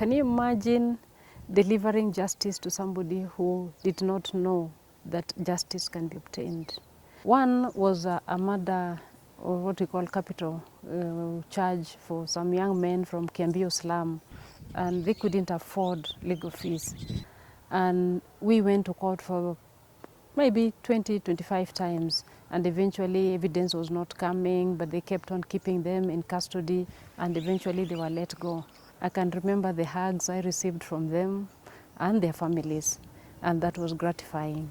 Can you imagine delivering justice to somebody who did not know that justice can be obtained? One was a murder, or what we call capital charge for some young men from Kiambio slum, and they couldn't afford legal fees. And we went to court for maybe 20, 25 times, and eventually evidence was not coming, but they kept on keeping them in custody, and eventually they were let go. I can remember the hugs I received from them and their families, and that was gratifying.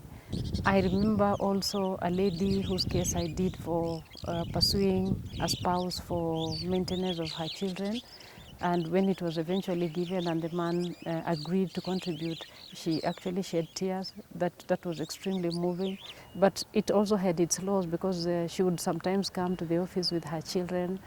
I remember also a lady whose case I did for pursuing a spouse for maintenance of her children. And when it was eventually given and the man agreed to contribute, she actually shed tears. That was extremely moving. But it also had its loss, because she would sometimes come to the office with her children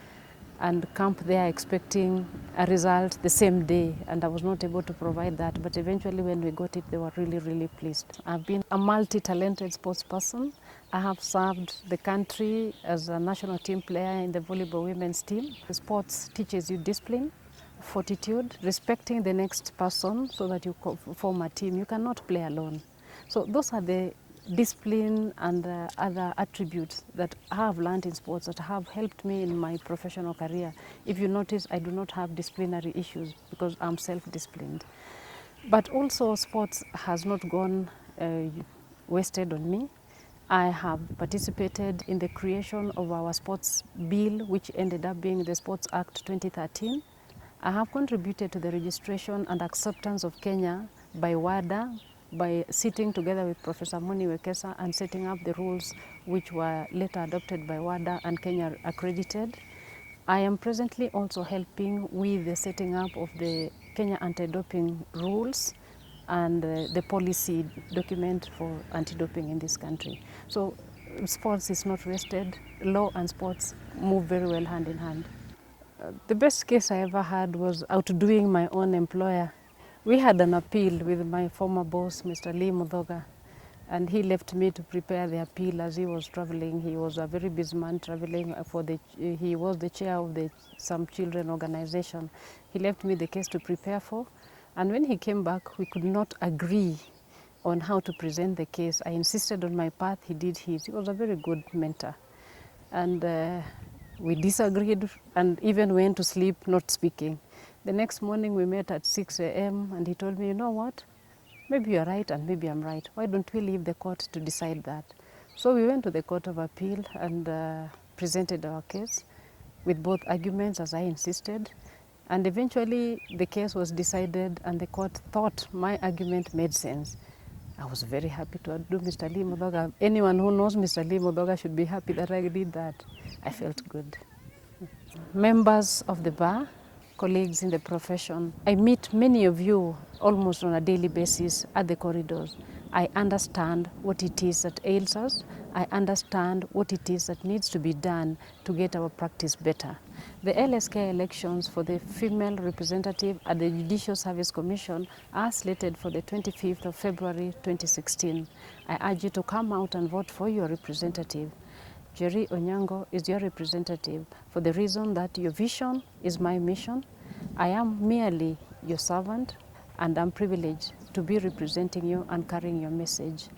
and camp there expecting a result the same day, and I was not able to provide that. But eventually when we got it, they were really, really pleased. I've been a multi-talented sports person. I have served the country as a national team player in the volleyball women's team. The sports teaches you discipline, fortitude, respecting the next person so that you form a team. You cannot play alone. So those are the discipline and other attributes that I have learned in sports that have helped me in my professional career. If you notice, I do not have disciplinary issues because I'm self-disciplined. But also sports has not gone wasted on me. I have participated in the creation of our sports bill, which ended up being the Sports Act 2013. I have contributed to the registration and acceptance of Kenya by WADA, by sitting together with Professor Moni Wekesa and setting up the rules which were later adopted by WADA and Kenya accredited. I am presently also helping with the setting up of the Kenya anti-doping rules and the policy document for anti-doping in this country. So sports is not wasted. Law and sports move very well hand in hand. The best case I ever had was outdoing my own employer. We had an appeal with my former boss, Mr. Lee Mudhoga, and he left me to prepare the appeal as he was traveling. He was a very busy man traveling he was the chair of the Some Children organization. He left me the case to prepare for, and when he came back, we could not agree on how to present the case. I insisted on my path, he did his. He was a very good mentor. And we disagreed and even went to sleep not speaking. The next morning we met at 6 a.m. and he told me, you know what, maybe you're right and maybe I'm right. Why don't we leave the court to decide that? So we went to the Court of Appeal and presented our case with both arguments as I insisted. And eventually the case was decided and the court thought my argument made sense. I was very happy to outdo Mr. Lee Mudhoga. Anyone who knows Mr. Lee Mudhoga should be happy that I did that. I felt good. Members of the bar, colleagues in the profession, I meet many of you almost on a daily basis at the corridors. I understand what it is that ails us. I understand what it is that needs to be done to get our practice better. The LSK elections for the female representative at the Judicial Service Commission are slated for the 25th of February 2016. I urge you to come out and vote for your representative. Njeri Onyango is your representative for the reason that your vision is my mission. I am merely your servant, and I'm privileged to be representing you and carrying your message.